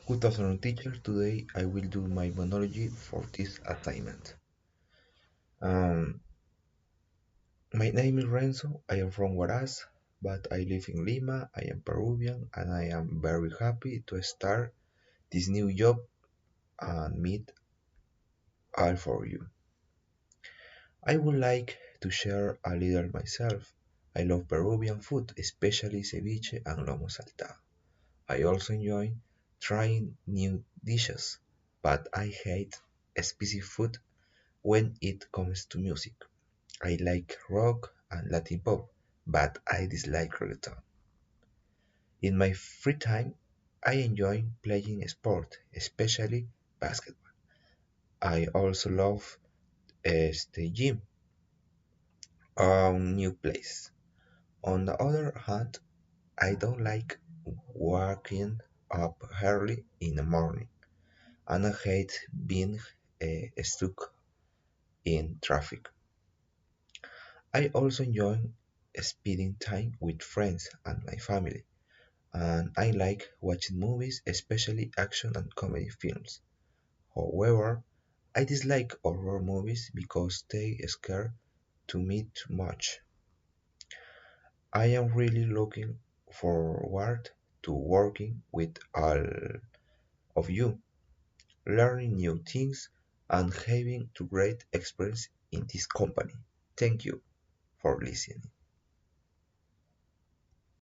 Good afternoon, teacher. Today I will do my monologue for this assignment. Um, my name is Renzo. I am from Huaraz, but I live in Lima. I am Peruvian, and I am very happy to start this new job and meet all for you. I would like to share a little myself. I love Peruvian food, especially ceviche and lomo saltado. I also enjoy trying new dishes, but I hate spicy food when it comes to music. I like rock and Latin pop, but I dislike reggaeton. In my free time, I enjoy playing sport, especially basketball. I also love the gym on new place. On the other hand, I don't like waking up early in the morning, and I hate being stuck in traffic. I also enjoy spending time with friends and my family, and I like watching movies, especially action and comedy films. However, I dislike horror movies because they scare to me too much. I am really looking forward to working with all of you, learning new things, and having a great experience in this company. Thank you for listening.